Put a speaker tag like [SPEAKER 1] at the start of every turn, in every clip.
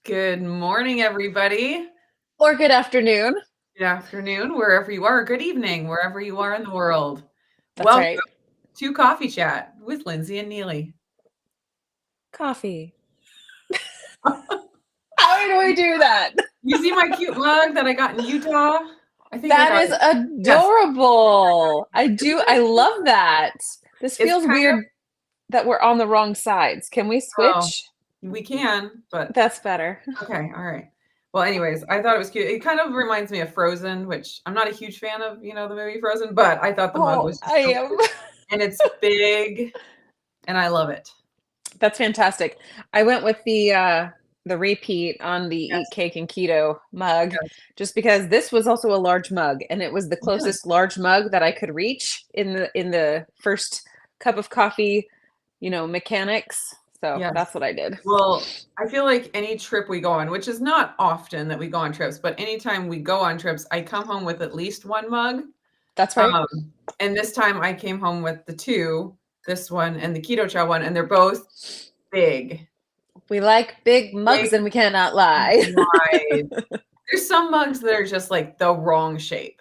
[SPEAKER 1] Good morning, everybody.
[SPEAKER 2] Or good afternoon.
[SPEAKER 1] Good afternoon, wherever you are. Good evening, wherever you are in the world.
[SPEAKER 2] That's
[SPEAKER 1] Welcome
[SPEAKER 2] right.
[SPEAKER 1] to Coffee Chat with Lindsay and Neely.
[SPEAKER 2] Coffee. How do we do that?
[SPEAKER 1] You see my cute mug that I got in Utah? I think I
[SPEAKER 2] That
[SPEAKER 1] got
[SPEAKER 2] is
[SPEAKER 1] it. Yes.
[SPEAKER 2] adorable. I
[SPEAKER 1] Isn't
[SPEAKER 2] do.
[SPEAKER 1] that
[SPEAKER 2] I
[SPEAKER 1] cute?
[SPEAKER 2] love that. This
[SPEAKER 1] It's
[SPEAKER 2] feels
[SPEAKER 1] kind of,
[SPEAKER 2] weird that we're on the wrong sides. Can we
[SPEAKER 1] oh,
[SPEAKER 2] switch?
[SPEAKER 1] we can, but
[SPEAKER 2] That's better.
[SPEAKER 1] okay, all right. Well, anyways, I thought it was cute. It kind of reminds me of Frozen, which I'm not a huge fan of, the movie Frozen, but I thought the mug
[SPEAKER 2] Oh,
[SPEAKER 1] was just
[SPEAKER 2] I
[SPEAKER 1] so
[SPEAKER 2] am.
[SPEAKER 1] cute. And it's big, and I love it.
[SPEAKER 2] That's fantastic. I went with the repeat on the Eat
[SPEAKER 1] Yes,
[SPEAKER 2] Cake and Keto mug
[SPEAKER 1] yes,
[SPEAKER 2] just because this was also a large mug and it was the
[SPEAKER 1] yes.
[SPEAKER 2] closest large mug that I could reach in the first cup of coffee, mechanics. So
[SPEAKER 1] Yes.
[SPEAKER 2] that's what I did.
[SPEAKER 1] Well, I feel like any trip we go on, which is not often that we go on trips, but anytime we go on trips, I come home with at least one mug.
[SPEAKER 2] That's right.
[SPEAKER 1] Um, and this time I came home with the two, this one and the keto chow one, and they're both big,
[SPEAKER 2] We like big mugs
[SPEAKER 1] big
[SPEAKER 2] and we cannot lie.
[SPEAKER 1] wide. There's some mugs that are just like the wrong shape,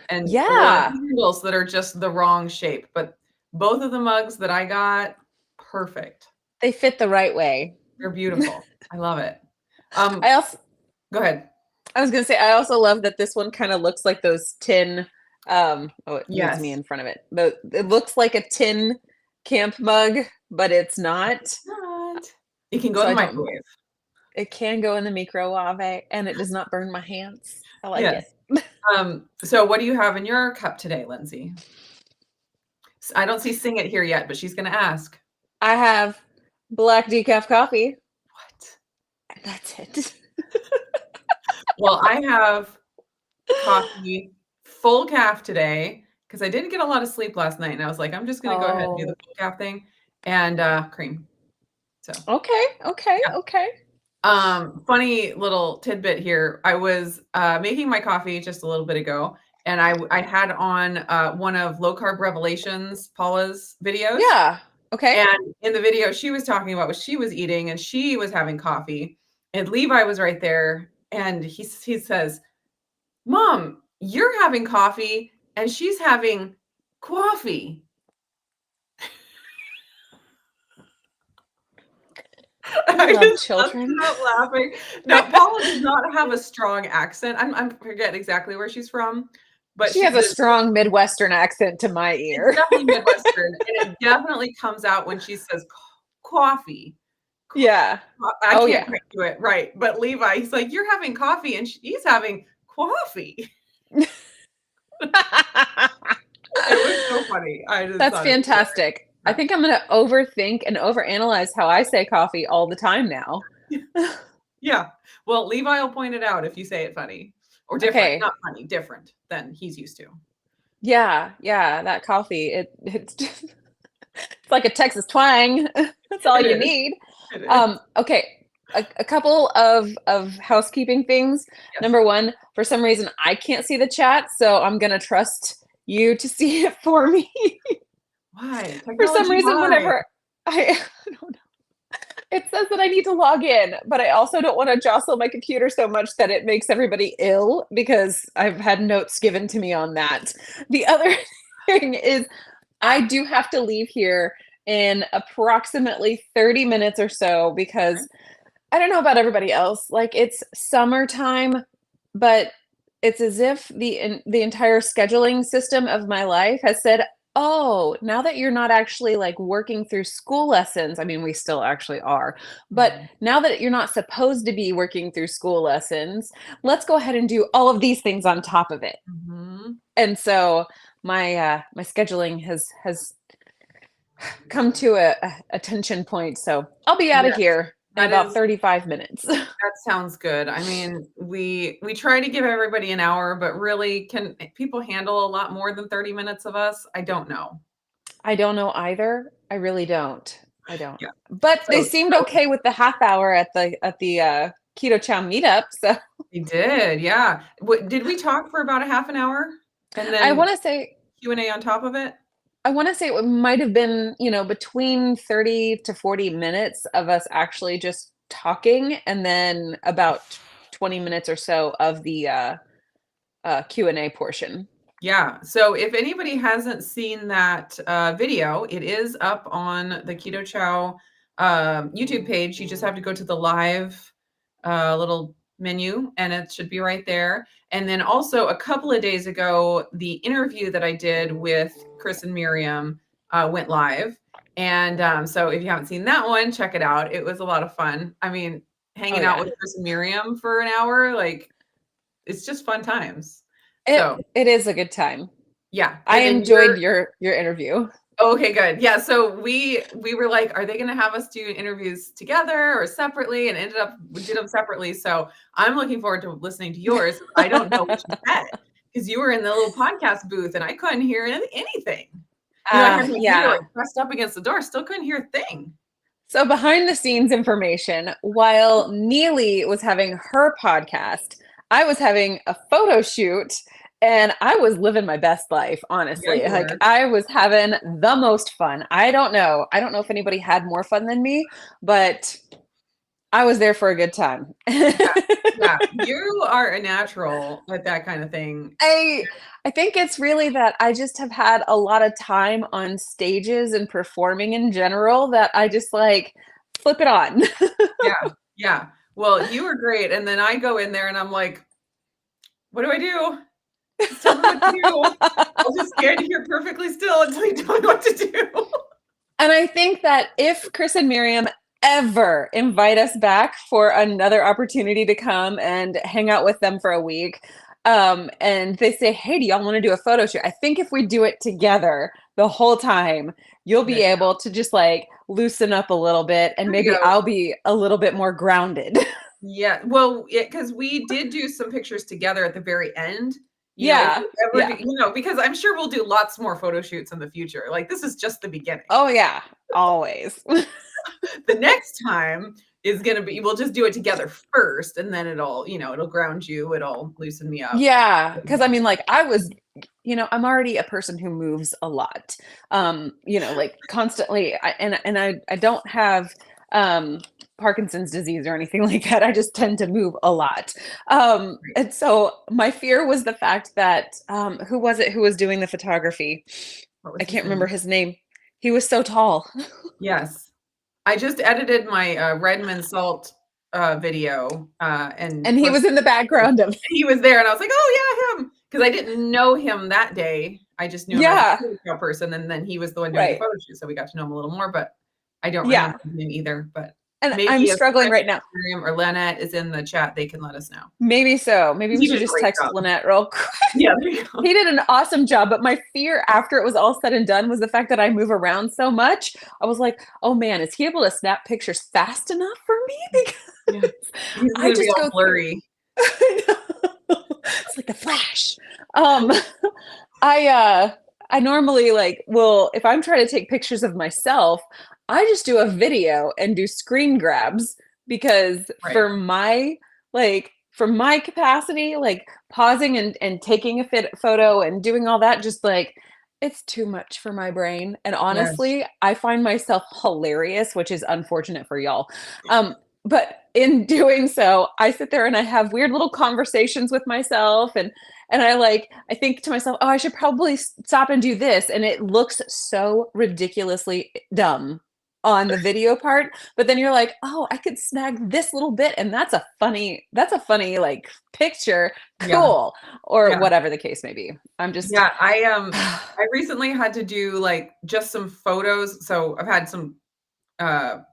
[SPEAKER 1] and or
[SPEAKER 2] Yeah,
[SPEAKER 1] handles that are just the wrong shape. But both of the mugs that I got, perfect.
[SPEAKER 2] they fit the right way.
[SPEAKER 1] They're beautiful. I love it. Um,
[SPEAKER 2] I also
[SPEAKER 1] Go ahead.
[SPEAKER 2] I was gonna say I also love that this one kind of looks like those tin. Oh, it needs me
[SPEAKER 1] Yes.
[SPEAKER 2] in front of it. It looks like a tin camp mug, but it's not.
[SPEAKER 1] Not. It can go
[SPEAKER 2] So
[SPEAKER 1] in the
[SPEAKER 2] I don't.
[SPEAKER 1] microwave.
[SPEAKER 2] It can go in the microwave, and it does not burn my hands. I like
[SPEAKER 1] Yes.
[SPEAKER 2] it.
[SPEAKER 1] So what do you have in your cup today, Lindsay? I don't see Sing It here yet, but she's gonna ask.
[SPEAKER 2] I have black decaf coffee,
[SPEAKER 1] What?
[SPEAKER 2] and that's it.
[SPEAKER 1] Well, I have coffee, full calf today because I didn't get a lot of sleep last night, and I was like, I'm just gonna go ahead and do the
[SPEAKER 2] Oh,
[SPEAKER 1] full calf thing, and cream. So
[SPEAKER 2] okay, okay,
[SPEAKER 1] yeah.
[SPEAKER 2] okay.
[SPEAKER 1] Funny little tidbit here. I was making my coffee just a little bit ago, and I had on one of Low Carb Revelations, Paula's videos.
[SPEAKER 2] Yeah. Okay.
[SPEAKER 1] And in the video, she was talking about what she was eating, and she was having coffee. And Levi was right there, and he says, "Mom, you're having coffee, and she's having coffee."
[SPEAKER 2] I
[SPEAKER 1] I
[SPEAKER 2] love
[SPEAKER 1] just busted
[SPEAKER 2] children.
[SPEAKER 1] out laughing. Now, Paula does not have a strong accent. I forget exactly where she's from, but
[SPEAKER 2] She has a strong Midwestern accent to my
[SPEAKER 1] it's
[SPEAKER 2] ear.
[SPEAKER 1] definitely Midwestern, and it definitely comes out when she says coffee.
[SPEAKER 2] Yeah.
[SPEAKER 1] I
[SPEAKER 2] Oh,
[SPEAKER 1] can't
[SPEAKER 2] yeah.
[SPEAKER 1] quite do it right, but Levi, he's like, "You're having coffee," and he's having coffee. It was so funny. I just
[SPEAKER 2] That's
[SPEAKER 1] thought it was
[SPEAKER 2] fantastic. I
[SPEAKER 1] hilarious.
[SPEAKER 2] think I'm gonna overthink and overanalyze how I say coffee all the time now.
[SPEAKER 1] Yeah. Well, Levi will point it out if you say it funny or different,
[SPEAKER 2] Okay.
[SPEAKER 1] not funny, different than he's used to.
[SPEAKER 2] Yeah, yeah, that coffee, it's just it's like a Texas twang. That's all
[SPEAKER 1] It
[SPEAKER 2] you
[SPEAKER 1] is.
[SPEAKER 2] need.
[SPEAKER 1] It is.
[SPEAKER 2] Okay, a couple of housekeeping things.
[SPEAKER 1] Yes.
[SPEAKER 2] Number one, for some reason, I can't see the chat, so I'm gonna trust you to see it for me.
[SPEAKER 1] Why?
[SPEAKER 2] For some
[SPEAKER 1] Technology,
[SPEAKER 2] reason,
[SPEAKER 1] why?
[SPEAKER 2] whenever I don't know, it says that I need to log in, but I also don't want to jostle my computer so much that it makes everybody ill because I've had notes given to me on that. The other thing is I do have to leave here in approximately 30 minutes or so because I don't know about everybody else. Like it's summertime, but it's as if the entire scheduling system of my life has said, "Oh, now that you're not actually like working through school lessons, I mean, we still actually are, but
[SPEAKER 1] Mhm.
[SPEAKER 2] now that you're not supposed to be working through school lessons, let's go ahead and do all of these things on top of it."
[SPEAKER 1] Mhm.
[SPEAKER 2] And so my scheduling has come to a tension point. So I'll be out of
[SPEAKER 1] Yes.
[SPEAKER 2] here in
[SPEAKER 1] That
[SPEAKER 2] about
[SPEAKER 1] is
[SPEAKER 2] 35 minutes.
[SPEAKER 1] that sounds good. I mean, we try to give everybody an hour, but really, can people handle a lot more than 30 minutes of us? I don't know.
[SPEAKER 2] I don't know either. I really don't. I don't.
[SPEAKER 1] Yeah.
[SPEAKER 2] But they
[SPEAKER 1] So
[SPEAKER 2] seemed okay with the half hour at the Keto Chow meetup. So
[SPEAKER 1] we did, yeah. What did we talk for about a half an hour and
[SPEAKER 2] I
[SPEAKER 1] then
[SPEAKER 2] want to say
[SPEAKER 1] Q&A on top of it?
[SPEAKER 2] I want to say it might have been, between 30 to 40 minutes of us actually just talking, and then about 20 minutes or so of the Q&A portion.
[SPEAKER 1] Yeah. So if anybody hasn't seen that video, it is up on the Keto Chow YouTube page. You just have to go to the live little menu and it should be right there. And then also a couple of days ago, the interview that I did with Chris and Miriam went live. And so if you haven't seen that one, check it out. It was a lot of fun. I mean, hanging out with Chris and Miriam for an hour, like it's just fun times.
[SPEAKER 2] It is a good time.
[SPEAKER 1] Yeah.
[SPEAKER 2] I enjoyed your interview.
[SPEAKER 1] Okay, good. Yeah. So we were like, are they going to have us do interviews together or separately? And we did them separately. So I'm looking forward to listening to yours. I don't know what you said because you were in the little podcast booth and I couldn't hear anything. I had my ear like pressed up against the door, still couldn't hear a thing.
[SPEAKER 2] So behind the scenes information, while Nili was having her podcast, I was having a photo shoot and I was living my best life, honestly.
[SPEAKER 1] Yeah,
[SPEAKER 2] like I was having the most fun. I don't know if anybody had more fun than me, but I was there for a good time.
[SPEAKER 1] Yeah. You are a natural at that kind of thing.
[SPEAKER 2] I think it's really that I just have had a lot of time on stages and performing in general that I just like flip it on.
[SPEAKER 1] Yeah. Well, you were great. And then I go in there and I'm like, what do I do? Just tell me what to do. I'll just stand here perfectly still until you tell me what to do.
[SPEAKER 2] And I think that if Chris and Miriam ever invite us back for another opportunity to come and hang out with them for a week, and they say, hey, do y'all want to do a photo shoot? I think if we do it together the whole time, you'll be able to just like loosen up a little bit and maybe I'll be a little bit more grounded.
[SPEAKER 1] Yeah. Well, because we did do some pictures together at the very end. Because I'm sure we'll do lots more photo shoots in the future. Like this is just the beginning.
[SPEAKER 2] Oh yeah, always.
[SPEAKER 1] The next time is going to be, we'll just do it together first and then it'll ground you. It'll loosen me up.
[SPEAKER 2] Yeah. Cause I mean, like I was, I'm already a person who moves a lot, like constantly. I don't have, Parkinson's disease or anything like that. I just tend to move a lot. And so my fear was the fact that, who was it who was doing the photography? I can't remember his name. He was so tall.
[SPEAKER 1] Yes. I just edited my Redmond Salt video. And
[SPEAKER 2] he was in the background of.
[SPEAKER 1] He was there and I was like, oh yeah, him. Because I didn't know him that day. I just knew him as a person. And then he was the one doing the photo shoot. So we got to know him a little more, but I don't remember his name either. But
[SPEAKER 2] and maybe I'm struggling right now.
[SPEAKER 1] Miriam or Lynette is in the chat. They can let us know.
[SPEAKER 2] Maybe so. Maybe we should just text Lynette real quick.
[SPEAKER 1] Yeah, there you go.
[SPEAKER 2] He did an awesome job. But my fear after it was all said and done was the fact that I move around so much. I was like, oh man, is he able to snap pictures fast enough for me? Because
[SPEAKER 1] I just go blurry.
[SPEAKER 2] It's like the Flash. I normally if I'm trying to take pictures of myself, I just do a video and do screen grabs because for my capacity, like pausing and taking a photo and doing all that, just like it's too much for my brain. And honestly, I find myself hilarious, which is unfortunate for y'all. But in doing so, I sit there and I have weird little conversations with myself and I think to myself, oh, I should probably stop and do this. And it looks so ridiculously dumb on the video part, but then you're like, oh, I could snag this little bit and that's a funny like picture, cool, or whatever the case may be. I'm just
[SPEAKER 1] I recently had to do like just some photos. So I've had some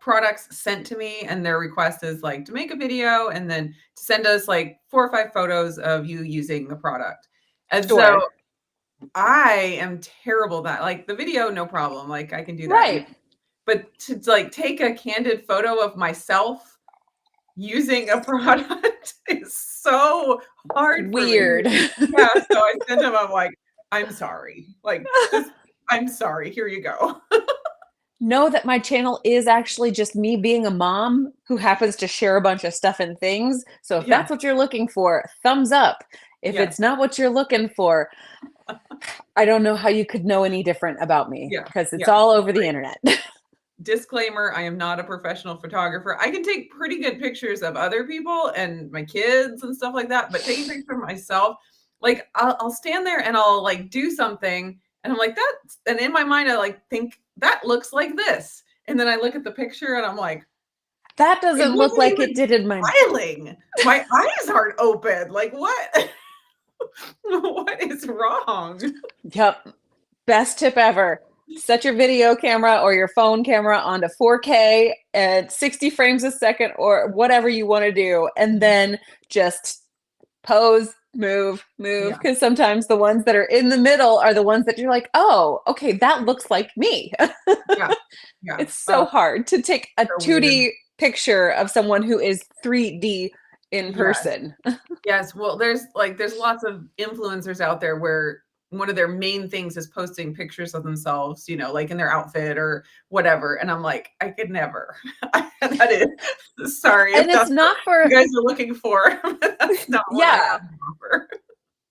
[SPEAKER 1] products sent to me and their request is like to make a video and then to send us like 4 or 5 photos of you using the product. And so I am terrible that like the video, no problem. Like I can do that.
[SPEAKER 2] Right.
[SPEAKER 1] But to like take a candid photo of myself using a product is so hard.
[SPEAKER 2] Weird.
[SPEAKER 1] Yeah. So I sent him, I'm like, I'm sorry. Like, I'm sorry. Here you go.
[SPEAKER 2] Know that my channel is actually just me being a mom who happens to share a bunch of stuff and things. So if that's what you're looking for, thumbs up. If it's not what you're looking for, I don't know how you could know any different about me because it's all over the internet.
[SPEAKER 1] disclaimer, I am not a professional photographer. I can take pretty good pictures of other people and my kids and stuff like that, but taking pictures of myself, like I'll stand there and I'll like do something and I'm like that's, and in my mind I like think that looks like this. And then I look at the picture and I'm like,
[SPEAKER 2] That
[SPEAKER 1] it
[SPEAKER 2] doesn't look
[SPEAKER 1] wasn't
[SPEAKER 2] like it
[SPEAKER 1] even
[SPEAKER 2] did in my
[SPEAKER 1] smiling. My eyes aren't open. Like what? What is wrong?
[SPEAKER 2] Yep. Best tip ever. Set your video camera or your phone camera onto 4K at 60 frames a second or whatever you want to do. And then just pose, move,
[SPEAKER 1] Yeah,
[SPEAKER 2] because sometimes the ones that are in the middle are the ones that you're like, oh, okay, that looks like me.
[SPEAKER 1] yeah, yeah.
[SPEAKER 2] It's so
[SPEAKER 1] Oh,
[SPEAKER 2] hard to take a
[SPEAKER 1] so weird.
[SPEAKER 2] 2D picture of someone who is 3D in
[SPEAKER 1] Yes.
[SPEAKER 2] person.
[SPEAKER 1] Yes, well, there's lots of influencers out there where one of their main things is posting pictures of themselves, like in their outfit or whatever, and I'm like, I could never. That is sorry if
[SPEAKER 2] And it's
[SPEAKER 1] that's what
[SPEAKER 2] not
[SPEAKER 1] you
[SPEAKER 2] for,
[SPEAKER 1] guys are looking for, but that's not what I
[SPEAKER 2] yeah.
[SPEAKER 1] have to offer.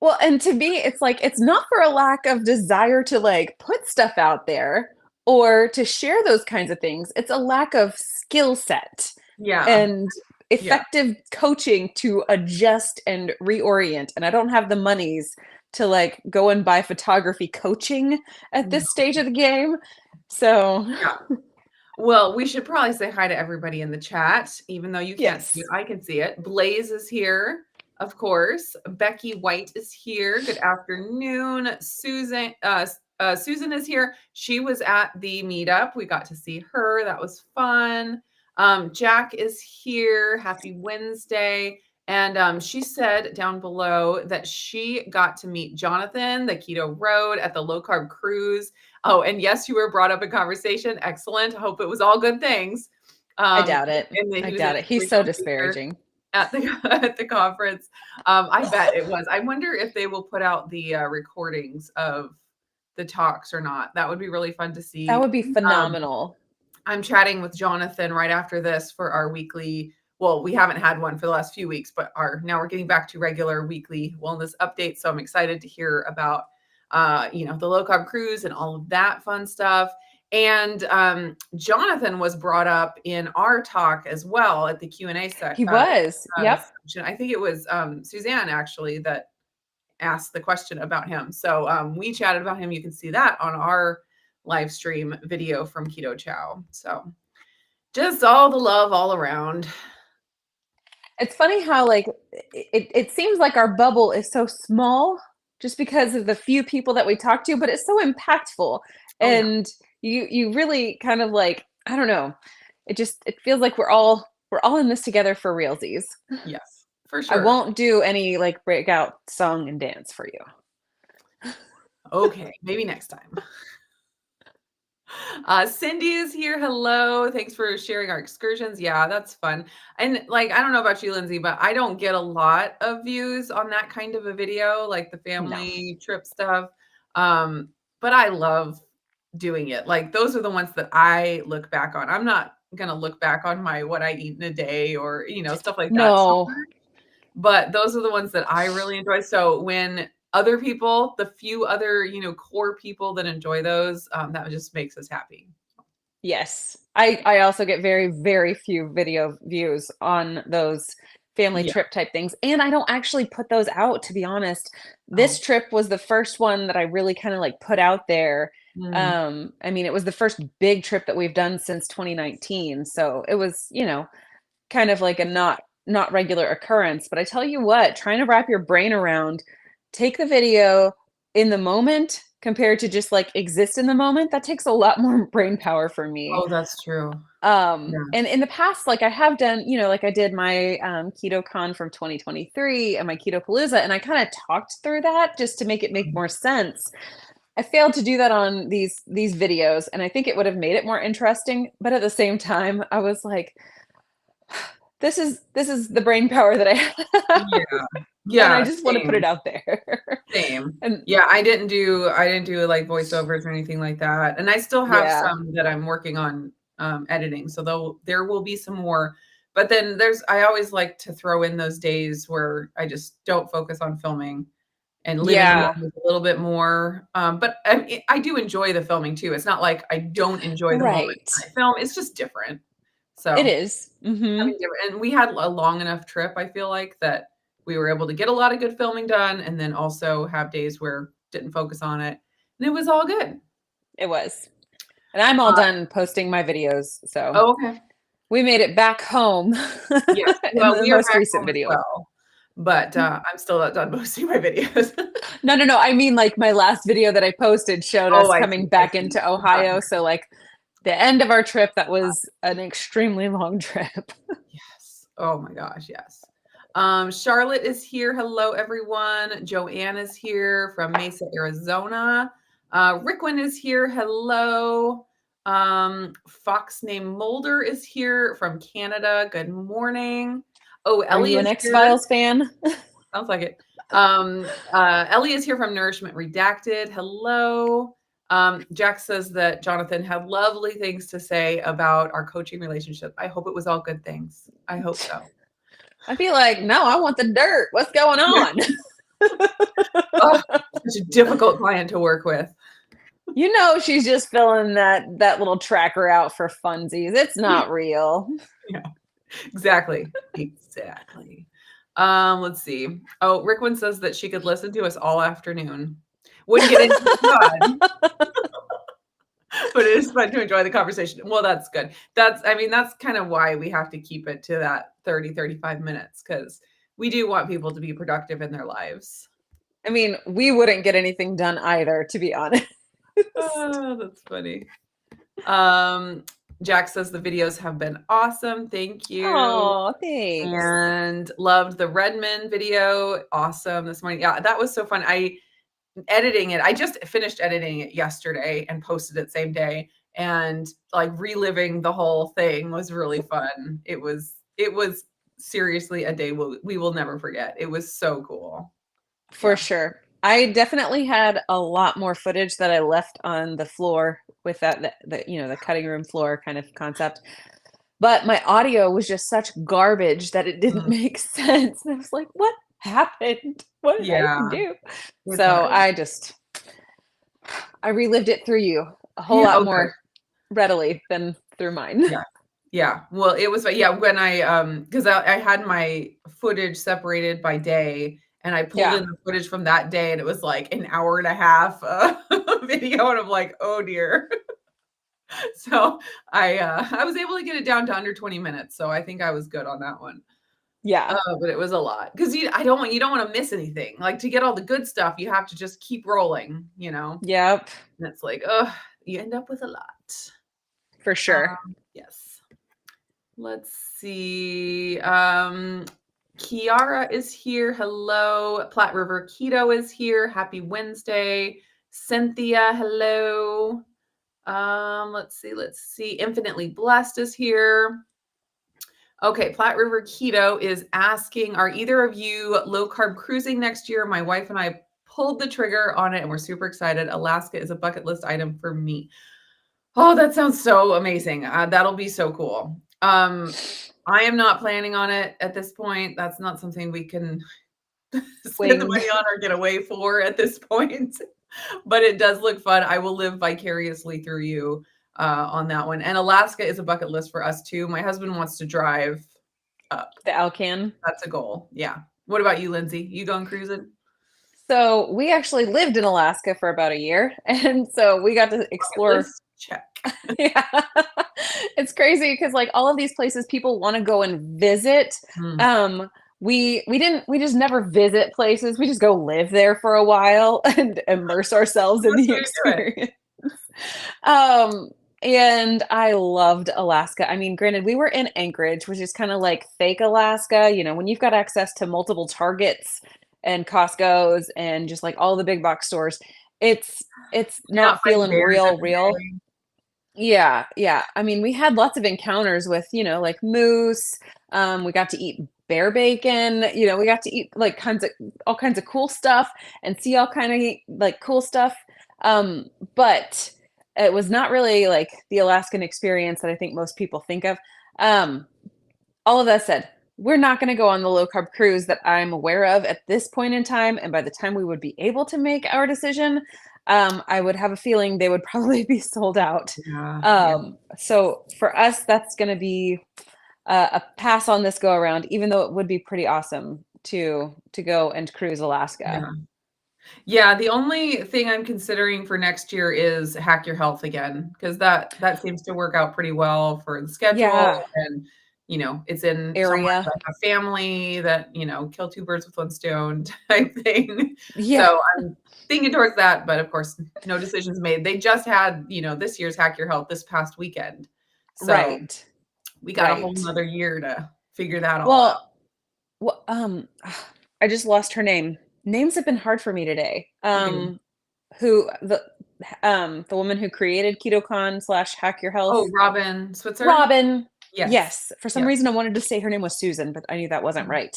[SPEAKER 2] Well, and to me, it's like, it's not for a lack of desire to like put stuff out there or to share those kinds of things. It's a lack of skill set
[SPEAKER 1] Yeah,
[SPEAKER 2] and
[SPEAKER 1] yeah,
[SPEAKER 2] effective coaching to adjust and reorient. And I don't have the monies to like go and buy photography coaching at
[SPEAKER 1] no,
[SPEAKER 2] this stage of the game. So,
[SPEAKER 1] yeah. Well, we should probably say hi to everybody in the chat, even though you can't see it.
[SPEAKER 2] yes,
[SPEAKER 1] I can see it. Blaze is here, of course. Becky White is here. Good afternoon. Susan is here. She was at the meetup. We got to see her. That was fun. Jack is here. Happy Wednesday. And she said down below that she got to meet Jonathan, the Keto Road, at the low carb cruise. Oh, and yes, you were brought up in conversation. Excellent. I hope it was all good things.
[SPEAKER 2] I doubt it.
[SPEAKER 1] And that
[SPEAKER 2] I
[SPEAKER 1] he was an
[SPEAKER 2] doubt it. He's so
[SPEAKER 1] inspirational speaker
[SPEAKER 2] disparaging.
[SPEAKER 1] at the at the conference. I bet it was. I wonder if they will put out the recordings of the talks or not. That would be really fun to
[SPEAKER 2] That
[SPEAKER 1] see.
[SPEAKER 2] would be phenomenal.
[SPEAKER 1] I'm chatting with Jonathan right after this for our weekly. Well, we haven't had one for the last few weeks, but now we're getting back to regular weekly wellness updates. So I'm excited to hear about, the low carb cruise and all of that fun stuff. And Jonathan was brought up in our talk as well at the Q&A
[SPEAKER 2] He was. Yep.
[SPEAKER 1] section. I think it was Suzanne actually that asked the question about him. So we chatted about him. You can see that on our live stream video from Keto Chow. So just all the love all around.
[SPEAKER 2] It's funny how like it seems like our bubble is so small just because of the few people that we talk to, but it's so impactful.
[SPEAKER 1] Oh yeah.
[SPEAKER 2] And you really kind of like, I don't know. It feels like we're all in this together for realsies.
[SPEAKER 1] Yes, for
[SPEAKER 2] I
[SPEAKER 1] sure.
[SPEAKER 2] won't do any like breakout song and dance for you.
[SPEAKER 1] Okay, maybe next time. Cindy is here. Hello. Thanks for sharing our excursions. Yeah, that's fun. And like, I don't know about you, Lindsay, but I don't get a lot of views on that kind of a video, like the
[SPEAKER 2] No.
[SPEAKER 1] family trip stuff. But I love doing it. Like those are the ones that I look back on. I'm not gonna look back on my what I eat in a day or stuff like that so
[SPEAKER 2] No.
[SPEAKER 1] much. But those are the ones that I really enjoy. So when other people, the few other, core people that enjoy those, that just makes us happy.
[SPEAKER 2] Yes. I also get very, very few video views on those family
[SPEAKER 1] Yeah.
[SPEAKER 2] trip type things, and I don't actually put those out, to be honest. This
[SPEAKER 1] Oh.
[SPEAKER 2] trip was the first one that I really kinda, like, put out there.
[SPEAKER 1] Mm.
[SPEAKER 2] I mean, it was the first big trip that we've done since 2019, so it was, kind of like a not regular occurrence, but I tell you what, trying to wrap your brain around, take the video in the moment compared to just, like, exist in the moment, that takes a lot more brain power for me.
[SPEAKER 1] Oh, that's true. Yeah.
[SPEAKER 2] And in the past, like, I have done, like, I did my, KetoCon from 2023 and my Ketopalooza, and I kinda talked through that just to make it make more sense. I failed to do that on these videos, and I think it would have made it more interesting, but at the same time, I was like, "This is the brain power that I have,
[SPEAKER 1] Yeah.
[SPEAKER 2] and I
[SPEAKER 1] Yeah,
[SPEAKER 2] just wanna put
[SPEAKER 1] same.
[SPEAKER 2] it out there."
[SPEAKER 1] Same.
[SPEAKER 2] And
[SPEAKER 1] Yeah, I didn't do like voiceovers or anything like that. And I still have
[SPEAKER 2] yeah.
[SPEAKER 1] some that I'm working on editing. So there will be some more. But then I always like to throw in those days where I just don't focus on filming. and living alone
[SPEAKER 2] Yeah.
[SPEAKER 1] was a little bit more, but I do enjoy the filming too. It's not like I don't enjoy the moment
[SPEAKER 2] Right.
[SPEAKER 1] when I film, it's just different.
[SPEAKER 2] It
[SPEAKER 1] So,
[SPEAKER 2] is. Mhm.
[SPEAKER 1] having different and we had a long enough trip, I feel like, that we were able to get a lot of good filming done and then also have days where didn't focus on it, and it was all good.
[SPEAKER 2] It was. And I'm all
[SPEAKER 1] Uh,
[SPEAKER 2] done posting my videos, so
[SPEAKER 1] oh, okay.
[SPEAKER 2] we made it back home
[SPEAKER 1] Yes.
[SPEAKER 2] in
[SPEAKER 1] Well,
[SPEAKER 2] the
[SPEAKER 1] we are
[SPEAKER 2] most
[SPEAKER 1] back
[SPEAKER 2] recent
[SPEAKER 1] home as
[SPEAKER 2] video.
[SPEAKER 1] well, but, I'm still not done posting my videos.
[SPEAKER 2] No, no, no, I mean, like, my last video that I posted showed
[SPEAKER 1] Oh,
[SPEAKER 2] us
[SPEAKER 1] I
[SPEAKER 2] coming
[SPEAKER 1] see, I
[SPEAKER 2] back
[SPEAKER 1] see.
[SPEAKER 2] into
[SPEAKER 1] Got
[SPEAKER 2] Ohio,
[SPEAKER 1] it.
[SPEAKER 2] so, like, the end of our trip, that was an extremely long trip.
[SPEAKER 1] Yes. Oh my gosh, yes. Charlotte is here. Hello, everyone. Joanne is here from Mesa, Arizona. Rickwin is here. Hello. Fox named Mulder is here from Canada. Good morning. Oh,
[SPEAKER 2] Are
[SPEAKER 1] Ellie
[SPEAKER 2] you
[SPEAKER 1] is
[SPEAKER 2] an
[SPEAKER 1] here.
[SPEAKER 2] X-Files fan?
[SPEAKER 1] Sounds like it. Ellie is here from Nourishment Redacted. Hello. Jack says that Jonathan had lovely things to say about our coaching relationship. I hope it was all good things. I hope so.
[SPEAKER 2] I'd be like, "No, I want the dirt. What's going
[SPEAKER 1] Yeah.
[SPEAKER 2] on?"
[SPEAKER 1] Oh, such a difficult client to work with.
[SPEAKER 2] You know she's just filling that little tracker out for funsies. It's not real.
[SPEAKER 1] Yeah, exactly. Exactly. Let's see. Oh, Rickwin says that she could listen to us all afternoon. Wouldn't get into the but it is fun to enjoy the conversation. Well, that's good. I mean, that's kind of why we have to keep it to that 30, 35 minutes because we do want people to be productive in their lives.
[SPEAKER 2] I mean, we wouldn't get anything done either, to be honest.
[SPEAKER 1] Oh, that's funny. Um, Jack says the videos have been awesome. Thank you.
[SPEAKER 2] Oh, thanks.
[SPEAKER 1] And loved the Redmond video. Awesome this morning. Yeah, that was so fun. I just finished editing it yesterday and posted it same day. And like reliving the whole thing was really fun. It was seriously a day we will never forget. It was so cool.
[SPEAKER 2] For
[SPEAKER 1] Yeah.
[SPEAKER 2] sure. I definitely had a lot more footage that I left on the floor with the cutting room floor kind of concept. But my audio was just such garbage that it didn't
[SPEAKER 1] Mm,
[SPEAKER 2] make sense. And I was like, "What happened? What did I
[SPEAKER 1] yeah.
[SPEAKER 2] do?"
[SPEAKER 1] It's
[SPEAKER 2] So
[SPEAKER 1] hard.
[SPEAKER 2] I relived it through you a whole
[SPEAKER 1] Yeah.
[SPEAKER 2] lot
[SPEAKER 1] Oh, good.
[SPEAKER 2] more readily than through mine.
[SPEAKER 1] Yeah. Yeah. Well, it was yeah, when because I had my footage separated by day and I pulled in
[SPEAKER 2] Yeah.
[SPEAKER 1] the footage from that day and it was like an hour and a half video and I'm like, oh dear. So I was able to get it down to under 20 minutes. So I think I was good on that one.
[SPEAKER 2] Yeah.
[SPEAKER 1] But it was a lot because you don't want to miss anything. Like to get all the good stuff, you have to just keep rolling.
[SPEAKER 2] Yep.
[SPEAKER 1] And it's like, oh, you end up with a lot.
[SPEAKER 2] For sure.
[SPEAKER 1] Yes. Let's see. Kiara is here. Hello. Platte River Keto is here. Happy Wednesday. Cynthia, hello. Let's see. Let's see. Infinitely Blessed is here. Okay, Platte River Keto is asking, are either of you low carb cruising next year? My wife and I pulled the trigger on it and we're super excited. Alaska is a bucket list item for me. Oh, that sounds so amazing. That'll be so cool. I am not planning on it at this point. That's not something we can spend the
[SPEAKER 2] Wing.
[SPEAKER 1] money on or get away for at this point. But it does look fun. I will live vicariously through you on that one. And Alaska is a bucket list for us too. My husband wants to drive up.
[SPEAKER 2] The Alcan.
[SPEAKER 1] That's a goal. Yeah. What about you, Lindsay? You going cruising?
[SPEAKER 2] So we actually lived in Alaska for about a year, and so we got to
[SPEAKER 1] Bucket
[SPEAKER 2] explore.
[SPEAKER 1] list? Check.
[SPEAKER 2] Yeah. It's crazy because like all of these places people want to go and visit.
[SPEAKER 1] Mm.
[SPEAKER 2] Um, we just never visit places. We just go live there for a while and immerse ourselves in
[SPEAKER 1] That's
[SPEAKER 2] the
[SPEAKER 1] how you do it.
[SPEAKER 2] experience. Um, and I loved Alaska. I mean, granted, we were in Anchorage, which is kind of like fake Alaska, when you've got access to multiple Targets and Costco's and just like all the big box stores, it's
[SPEAKER 1] Do you not
[SPEAKER 2] not
[SPEAKER 1] find
[SPEAKER 2] feeling
[SPEAKER 1] bears
[SPEAKER 2] real,
[SPEAKER 1] every
[SPEAKER 2] real.
[SPEAKER 1] day?
[SPEAKER 2] Yeah, yeah. I mean, we had lots of encounters with, like moose. We got to eat bear bacon. We got to eat like all kinds of cool stuff and see all kind of like cool stuff. But it was not really like the Alaskan experience that I think most people think of. Um, all of that said, we're not going to go on the low carb cruise that I'm aware of at this point in time. And by the time we would be able to make our decision, I would have a feeling they would probably be sold out.
[SPEAKER 1] Yeah, yeah,
[SPEAKER 2] So for us, that's going to be a pass on this go around, even though it would be pretty awesome to go and cruise Alaska.
[SPEAKER 1] yeah. Yeah, the only thing I'm considering for next year is Hack Your Health again, because that seems to work out pretty well for the schedule,
[SPEAKER 2] Yeah,
[SPEAKER 1] and, it's in somewhere
[SPEAKER 2] area.
[SPEAKER 1] like a family that, kill 2 birds with 1 stone type thing.
[SPEAKER 2] Yeah,
[SPEAKER 1] So, I'm thinking towards that, but of course, no decisions made. They just had, this year's Hack Your Health this past weekend. So,
[SPEAKER 2] right.
[SPEAKER 1] we got a whole
[SPEAKER 2] Right.
[SPEAKER 1] 'nother year to figure that all out.
[SPEAKER 2] Well, well, I just lost her name. Names have been hard for me today.
[SPEAKER 1] Okay.
[SPEAKER 2] Who the woman who created KetoCon slash Hack Your Health?
[SPEAKER 1] Oh, Robin Switzer?
[SPEAKER 2] Robin.
[SPEAKER 1] Yes.
[SPEAKER 2] Yes. For some
[SPEAKER 1] Yes.
[SPEAKER 2] reason, I wanted to say her name was Susan, but I knew that wasn't right.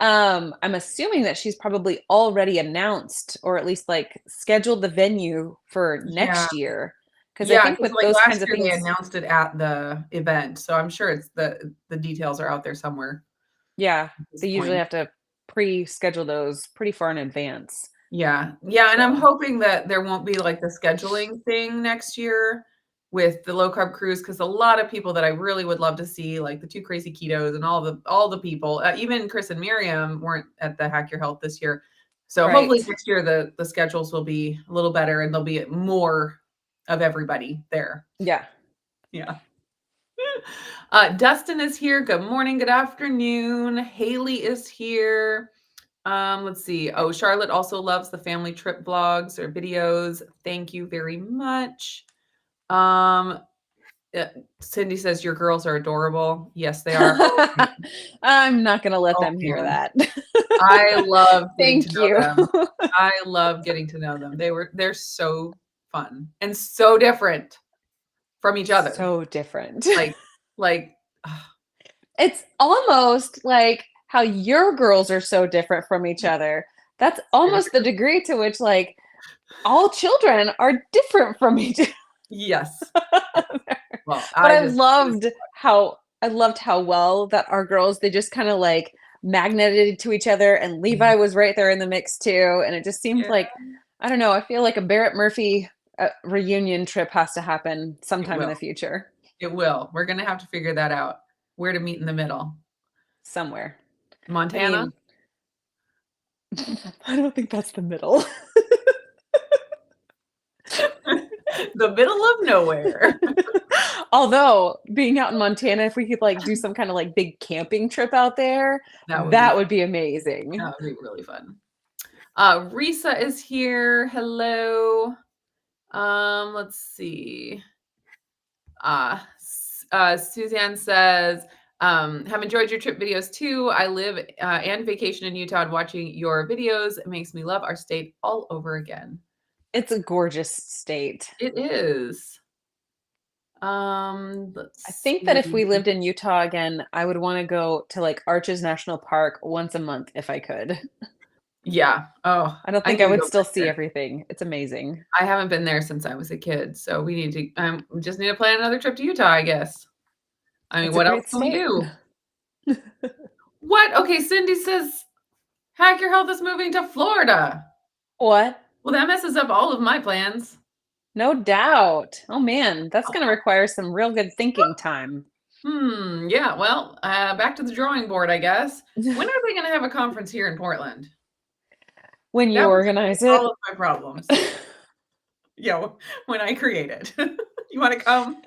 [SPEAKER 2] I'm assuming that she's probably already announced or at least like scheduled the venue for
[SPEAKER 1] Yeah.
[SPEAKER 2] next year. Because I
[SPEAKER 1] Yeah,
[SPEAKER 2] think
[SPEAKER 1] because
[SPEAKER 2] with
[SPEAKER 1] like,
[SPEAKER 2] those
[SPEAKER 1] last
[SPEAKER 2] kinds of
[SPEAKER 1] year, they
[SPEAKER 2] things,
[SPEAKER 1] announced it at the event, so I'm sure it's the details are out there somewhere
[SPEAKER 2] yeah,
[SPEAKER 1] at this
[SPEAKER 2] they usually
[SPEAKER 1] point.
[SPEAKER 2] have to pre-schedule those pretty far in advance.
[SPEAKER 1] Yeah. Yeah, and I'm
[SPEAKER 2] So,
[SPEAKER 1] hoping that there won't be, like, the scheduling thing next year with the low carb cruise, because a lot of people that I really would love to see, like the 2 Crazy Ketos and all the people, even Chris and Miriam weren't at the Hack Your Health this year. So, hopefully
[SPEAKER 2] right.
[SPEAKER 1] next year, the schedules will be a little better and there'll be more of everybody there.
[SPEAKER 2] Yeah.
[SPEAKER 1] Yeah. Dustin is here. Good morning, good afternoon. Haley is here. Let's see. Oh, Charlotte also loves the family trip vlogs or videos. Thank you very much. Um, Cindy says your girls are adorable. Yes, they are. Oh, man.
[SPEAKER 2] I'm not gonna let
[SPEAKER 1] Oh,
[SPEAKER 2] them hear
[SPEAKER 1] man.
[SPEAKER 2] that.
[SPEAKER 1] I love getting to
[SPEAKER 2] Thank
[SPEAKER 1] know
[SPEAKER 2] you.
[SPEAKER 1] them. I love getting to know them. They're so fun and so different from each other.
[SPEAKER 2] So different.
[SPEAKER 1] Like, like,
[SPEAKER 2] It's almost like how your girls are so different from each other. That's
[SPEAKER 1] very
[SPEAKER 2] almost the
[SPEAKER 1] true.
[SPEAKER 2] degree to which, like, all children are different from each
[SPEAKER 1] Yes.
[SPEAKER 2] other.
[SPEAKER 1] Well,
[SPEAKER 2] But
[SPEAKER 1] I just
[SPEAKER 2] I loved how well that our girls, they just kind of like magneted to each other, and
[SPEAKER 1] Mhm.
[SPEAKER 2] Levi was right there in the mix too. And it just seemed
[SPEAKER 1] Yeah,
[SPEAKER 2] like, I don't know, I feel like a Barrett Murphy reunion trip has to happen
[SPEAKER 1] it
[SPEAKER 2] sometime in
[SPEAKER 1] will.
[SPEAKER 2] the future
[SPEAKER 1] It will. We're gonna have to figure that out. Where to meet in the middle.
[SPEAKER 2] somewhere. I
[SPEAKER 1] Montana?
[SPEAKER 2] mean, I don't think that's the middle.
[SPEAKER 1] The middle of nowhere.
[SPEAKER 2] Although being out in Montana, if we could like do some kind of like big camping trip out there,
[SPEAKER 1] That would be
[SPEAKER 2] that
[SPEAKER 1] fun.
[SPEAKER 2] would be amazing.
[SPEAKER 1] That would be really fun. Risa is here. Hello. Let's see. Suzanne says, have enjoyed your trip videos too. I live and vacation in Utah, and watching your videos makes me love our state all over again.
[SPEAKER 2] It's a gorgeous state.
[SPEAKER 1] It is.
[SPEAKER 2] I
[SPEAKER 1] Let's
[SPEAKER 2] think that
[SPEAKER 1] see.
[SPEAKER 2] if we lived in Utah again, I would want to go to like Arches National Park once a month if I could.
[SPEAKER 1] Yeah. Oh,
[SPEAKER 2] I don't
[SPEAKER 1] I
[SPEAKER 2] think
[SPEAKER 1] need
[SPEAKER 2] I
[SPEAKER 1] to
[SPEAKER 2] would
[SPEAKER 1] go
[SPEAKER 2] still
[SPEAKER 1] back
[SPEAKER 2] see
[SPEAKER 1] there.
[SPEAKER 2] everything. It's amazing.
[SPEAKER 1] I haven't been there since I was a kid, so we need to we just need to plan another trip to Utah, I guess. I mean,
[SPEAKER 2] It's a
[SPEAKER 1] what else
[SPEAKER 2] great
[SPEAKER 1] can we
[SPEAKER 2] state.
[SPEAKER 1] do? What? Okay, Cindy says Hack Your Health is moving to Florida.
[SPEAKER 2] What?
[SPEAKER 1] Well, that messes up all of my plans.
[SPEAKER 2] No doubt. Oh man, that's going to require some real good thinking time.
[SPEAKER 1] Yeah, well, back to the drawing board, I guess. When are they going to have a conference here in Portland?
[SPEAKER 2] When you
[SPEAKER 1] That would
[SPEAKER 2] organize
[SPEAKER 1] fix all
[SPEAKER 2] it.
[SPEAKER 1] of my problems. Yeah, when I create it. You want to come?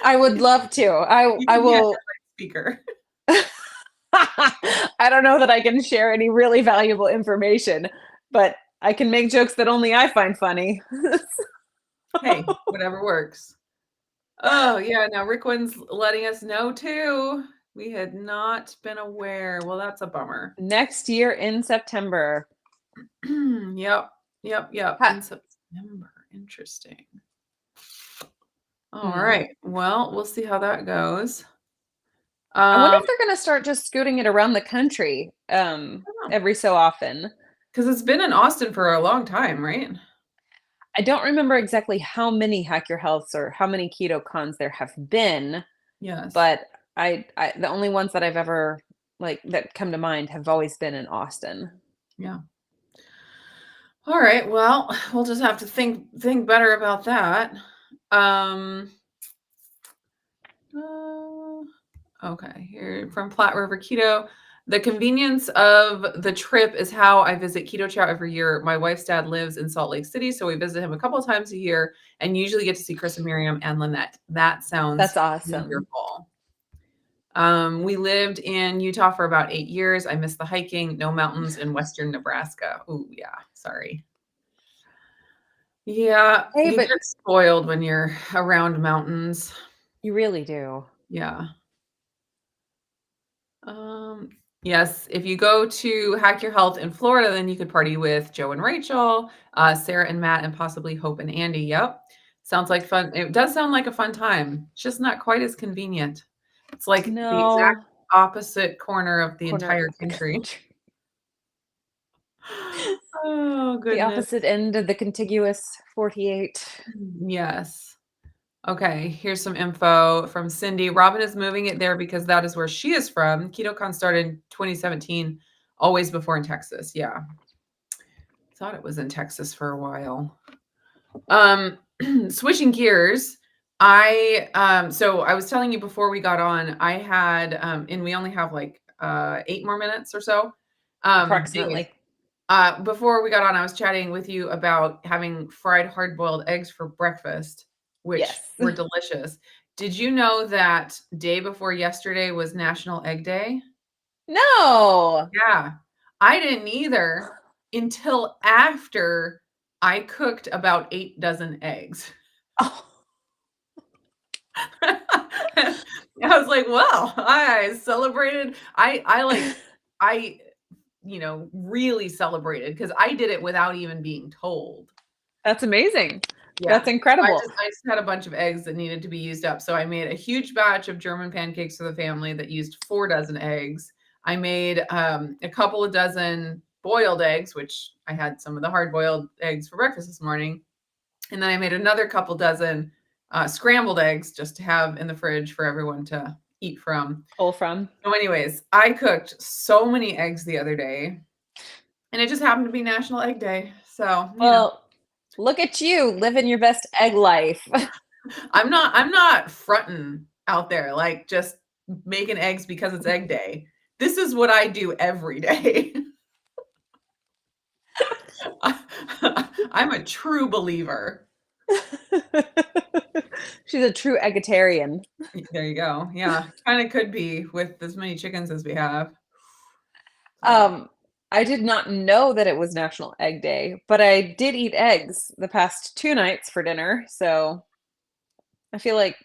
[SPEAKER 2] I would love to.
[SPEAKER 1] You
[SPEAKER 2] I
[SPEAKER 1] can be a
[SPEAKER 2] will.
[SPEAKER 1] headline speaker.
[SPEAKER 2] I don't know that I can share any really valuable information, but I can make jokes that only I find funny.
[SPEAKER 1] Hey, whatever works. Oh, yeah, now Rickwan's letting us know too. We had not been aware. Well, that's a bummer.
[SPEAKER 2] Next year in September.
[SPEAKER 1] Yep, yep.
[SPEAKER 2] Ha-
[SPEAKER 1] In September. Interesting. All
[SPEAKER 2] hmm.
[SPEAKER 1] right. Well, we'll see how that goes.
[SPEAKER 2] I wonder
[SPEAKER 1] Um,
[SPEAKER 2] if they're going to start just scooting it around the country every so often.
[SPEAKER 1] because it's been in Austin for a long time, right?
[SPEAKER 2] I don't remember exactly how many Hack Your Healths or how many keto cons there have been,
[SPEAKER 1] Yes.
[SPEAKER 2] but I the only ones that I've ever like that come to mind have always been in Austin.
[SPEAKER 1] Yeah. All right. Well, we'll just have to think better about that. Um okay, here from Platte River Keto. The convenience of the trip is how I visit Keto Chow every year. My wife's dad lives in Salt Lake City, so we visit him a couple of times a year and usually get to see Chris and Miriam and Lynette. That sounds
[SPEAKER 2] That's awesome.
[SPEAKER 1] wonderful. We lived in Utah for about 8 years. I miss the hiking. No mountains in western Nebraska. Ooh, yeah. Sorry. Yeah,
[SPEAKER 2] Hey,
[SPEAKER 1] you
[SPEAKER 2] but
[SPEAKER 1] get spoiled when you're around mountains.
[SPEAKER 2] you really do.
[SPEAKER 1] Yeah. Um, yes, if you go to Hack Your Health in Florida, then you could party with Joe and Rachel, Sarah and Matt, and possibly Hope and Andy. Yep. Sounds like fun. It does sound like a fun time. It's just not quite as convenient. It's like the exact
[SPEAKER 2] No,
[SPEAKER 1] opposite corner of the
[SPEAKER 2] corner
[SPEAKER 1] entire
[SPEAKER 2] of the
[SPEAKER 1] country.
[SPEAKER 2] country.
[SPEAKER 1] Oh,
[SPEAKER 2] The
[SPEAKER 1] goodness.
[SPEAKER 2] opposite end of the contiguous 48.
[SPEAKER 1] Yes. Okay, here's some info from Cindy. Robin is moving it there because that is where she is from. KetoCon started in 2017, always before in Texas. Yeah. Thought it was in Texas for a while. Switching gears, so I was telling you before we got on, I had and we only have like 8 more minutes or so. Anyways,
[SPEAKER 2] Approximately.
[SPEAKER 1] before we got on, I was chatting with you about having fried hard-boiled eggs for breakfast, which
[SPEAKER 2] Yes.
[SPEAKER 1] were delicious. Did you know that day before yesterday was National Egg Day?
[SPEAKER 2] No.
[SPEAKER 1] Yeah. I didn't either until after I cooked about 8 dozen eggs.
[SPEAKER 2] Oh,
[SPEAKER 1] I was like, "Well, I celebrated." I really celebrated because I did it without even being told.
[SPEAKER 2] that's amazing.
[SPEAKER 1] Yeah.
[SPEAKER 2] That's incredible.
[SPEAKER 1] I just had a bunch of eggs that needed to be used up, so I made a huge batch of German pancakes for the family that used 4 dozen eggs. I made, a couple of dozen boiled eggs, which I had some of the hard-boiled eggs for breakfast this morning, and then I made another couple dozen, scrambled eggs just to have in the fridge for everyone to eat from.
[SPEAKER 2] Pull from.
[SPEAKER 1] So anyways, I cooked so many eggs the other day, and it just happened to be National Egg Day, so,
[SPEAKER 2] Well, look at you living your best egg life.
[SPEAKER 1] I'm not fronting out there, like, just making eggs because it's egg day. This is what I do every day. I'm a true believer.
[SPEAKER 2] She's a true eggetarian.
[SPEAKER 1] There you go. Yeah, kinda could be with as many chickens as we have. So,
[SPEAKER 2] Um, I did not know that it was National Egg Day, but I did eat eggs the past 2 nights for dinner, so I feel like,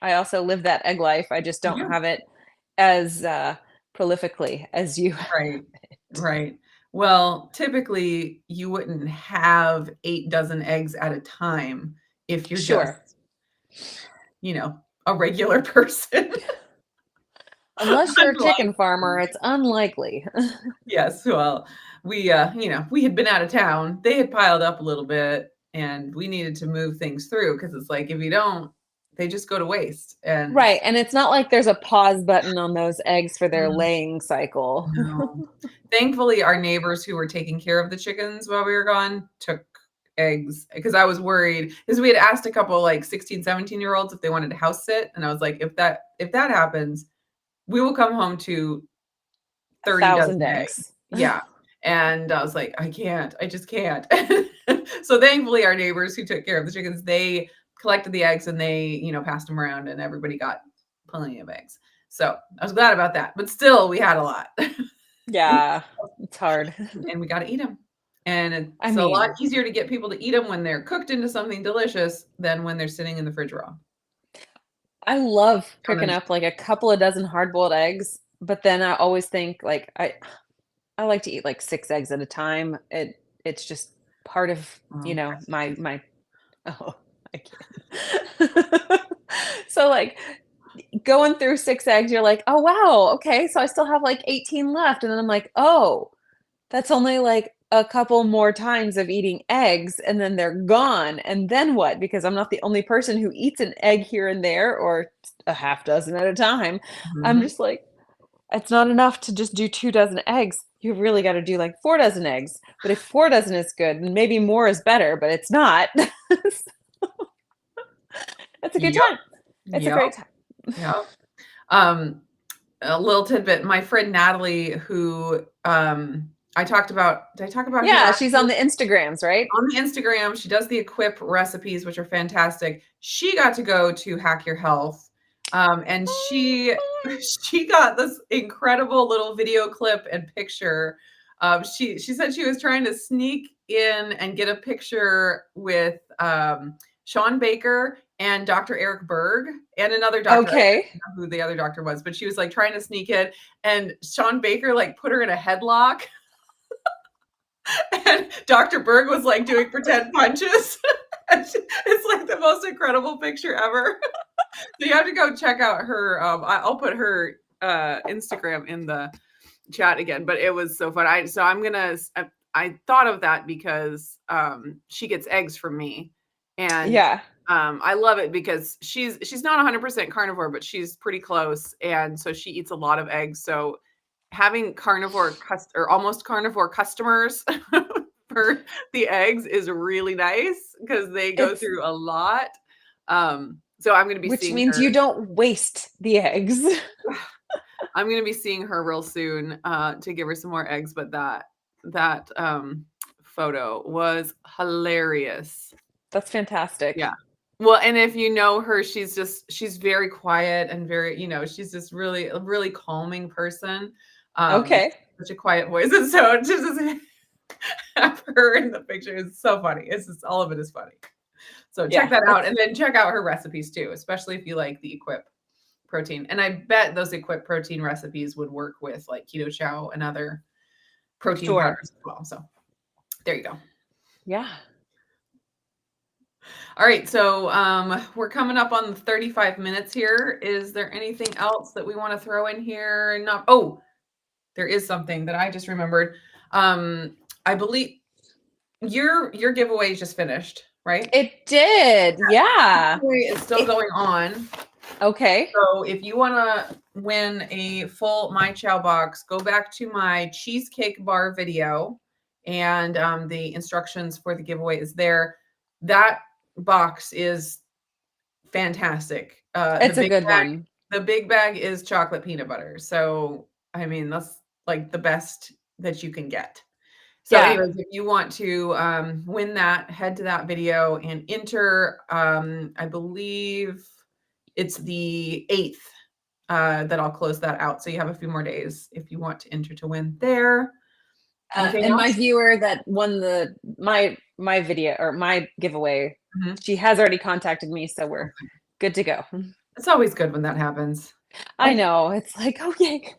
[SPEAKER 2] I also live that egg life. I just don't
[SPEAKER 1] yeah,
[SPEAKER 2] have it as, prolifically as you have
[SPEAKER 1] right,
[SPEAKER 2] it.
[SPEAKER 1] right. Well, typically, you wouldn't have 8 dozen eggs at a time if you're just,
[SPEAKER 2] Sure.
[SPEAKER 1] you know, a regular person.
[SPEAKER 2] Unless you're a chicken
[SPEAKER 1] Unlikely.
[SPEAKER 2] farmer, it's unlikely.
[SPEAKER 1] Yes, well, we had been out of town. They had piled up a little bit, and we needed to move things through because it's like, if you don't, they just go to waste, and
[SPEAKER 2] Right, and it's not like there's a pause button on those eggs for their
[SPEAKER 1] mm,
[SPEAKER 2] laying cycle.
[SPEAKER 1] no. Thankfully, our neighbors who were taking care of the chickens while we were gone took eggs because I was worried because we had asked a couple, like, 16, 17-year-olds if they wanted to house sit, and I was like, "If that happens, we will come home to 30
[SPEAKER 2] 1,000
[SPEAKER 1] dozen eggs."
[SPEAKER 2] eggs.
[SPEAKER 1] Yeah, and I was like, I just can't." So, thankfully, our neighbors who took care of the chickens, they collected the eggs and they, passed them around and everybody got plenty of eggs. So, I was glad about that, but still, we had a lot.
[SPEAKER 2] Yeah, it's hard.
[SPEAKER 1] And we gotta eat them. And
[SPEAKER 2] I
[SPEAKER 1] it's a lot
[SPEAKER 2] mean,
[SPEAKER 1] easier to get people to eat them when they're cooked into something delicious than when they're sitting in the fridge raw.
[SPEAKER 2] I love
[SPEAKER 1] Don't
[SPEAKER 2] cooking up
[SPEAKER 1] understand.
[SPEAKER 2] like a couple of dozen hard-boiled eggs, but then I always think like I like to eat like 6 eggs at a time. It's just part of,
[SPEAKER 1] Oh, rest in
[SPEAKER 2] my
[SPEAKER 1] peace.
[SPEAKER 2] my oh, I can't. So like going through 6 eggs, you're like, "Oh wow, okay, so I still have like 18 left." And then I'm like, "Oh, that's only like a couple more times of eating eggs and then they're gone. And then what?" Because I'm not the only person who eats an egg here and there or a half dozen at a time. I'm
[SPEAKER 1] Mhm.
[SPEAKER 2] just like, it's not enough to just do 2 dozen eggs. You really got to do like 4 dozen eggs. But if 4 dozen is good, then maybe more is better, but it's not. It's a good
[SPEAKER 1] Yep.
[SPEAKER 2] time. It's a
[SPEAKER 1] Yep.
[SPEAKER 2] great time.
[SPEAKER 1] Yep. A little tidbit. My friend Natalie, who I talked about, did I talk about her
[SPEAKER 2] Yeah,
[SPEAKER 1] last
[SPEAKER 2] she's
[SPEAKER 1] week?
[SPEAKER 2] on the Instagrams, right?
[SPEAKER 1] On the Instagram, she does the Equip recipes, which are fantastic. She got to go to Hack Your Health, and she got this incredible little video clip and picture. She said she was trying to sneak in and get a picture with Sean Baker and Dr. Eric Berg and another doctor. I
[SPEAKER 2] Okay.
[SPEAKER 1] don't know who the other doctor was, but she was like trying to sneak in, and Sean Baker like put her in a headlock. And Dr. Berg was like doing pretend punches. It's like the most incredible picture ever. So you have to go check out her. I'll put her Instagram in the chat again, but it was so fun. I thought of that because she gets eggs from me, and
[SPEAKER 2] Yeah.
[SPEAKER 1] I love it because she's not 100% carnivore, but she's pretty close, and so she eats a lot of eggs. So having carnivore or almost carnivore customers for the eggs is really nice because they go through a lot. So I'm going to be
[SPEAKER 2] Which
[SPEAKER 1] seeing
[SPEAKER 2] means
[SPEAKER 1] her.
[SPEAKER 2] you don't waste the eggs.
[SPEAKER 1] I'm going to be seeing her real soon to give her some more eggs. But that photo was hilarious.
[SPEAKER 2] That's fantastic.
[SPEAKER 1] Yeah. Well, and if you know her, she's very quiet and very, she's just really a really calming person.
[SPEAKER 2] Okay.
[SPEAKER 1] Such a quiet voice. And so just have her in the picture is so funny. It's just all of it is funny. So check that out, and then check out her recipes too, especially if you like the Equip protein. And I bet those Equip protein recipes would work with like Keto Chow and other protein powders as well. So there you go.
[SPEAKER 2] Yeah.
[SPEAKER 1] All right, so we're coming up on 35 minutes here. Is there anything else that we want to throw in here? Oh, there is something that I just remembered. I believe your giveaway just finished, right?
[SPEAKER 2] It did. Yeah.
[SPEAKER 1] Giveaway is still going on.
[SPEAKER 2] Okay.
[SPEAKER 1] So if you want to win a full My Chow box, go back to my cheesecake bar video, and the instructions for the giveaway is there. That box is fantastic.
[SPEAKER 2] It's a good one.
[SPEAKER 1] The big bag is chocolate peanut butter. So, I mean, that's like the best that you can get. So anyways, if you want to win that, head to that video and enter, I believe it's the 8th that I'll close that out. So you have a few more days if you want to enter to win there.
[SPEAKER 2] And my viewer that won my video or my giveaway, she has already contacted me, so we're good to go.
[SPEAKER 1] It's always good when that happens.
[SPEAKER 2] I know. It's like, okay,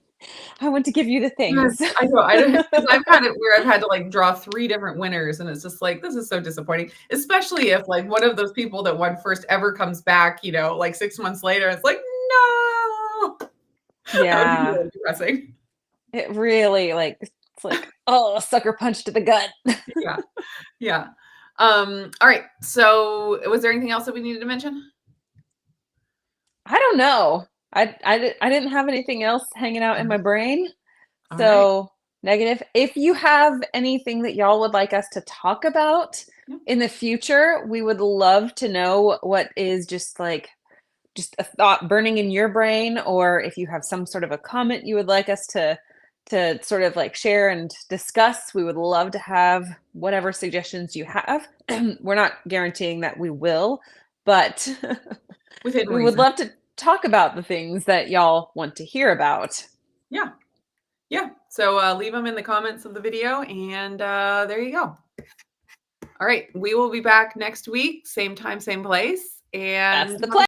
[SPEAKER 2] I want to give you the things.
[SPEAKER 1] Yes, I know. I've had it where I've had to like draw 3 different winners, and it's just like, this is so disappointing, especially if like one of those people that won first ever comes back, like 6 months later. It's like, no.
[SPEAKER 2] Yeah.
[SPEAKER 1] That would be really depressing.
[SPEAKER 2] It really it's like, oh, sucker punch to the gut.
[SPEAKER 1] Yeah. Yeah. All right. So was there anything else that we needed to mention?
[SPEAKER 2] I don't know. I didn't have anything else hanging out in my brain.
[SPEAKER 1] All
[SPEAKER 2] So
[SPEAKER 1] right.
[SPEAKER 2] negative. If you have anything that y'all would like us to talk about in the future, we would love to know what is just a thought burning in your brain, or if you have some sort of a comment you would like us to sort of like share and discuss. We would love to have whatever suggestions you have. We're not guaranteeing that we will, but
[SPEAKER 1] Within
[SPEAKER 2] we
[SPEAKER 1] reason.
[SPEAKER 2] would love to talk about the things that y'all want to hear about.
[SPEAKER 1] Yeah. Yeah. So leave them in the comments of the video, and there you go. All right. We will be back next week, same time, same place. And
[SPEAKER 2] that's the plan.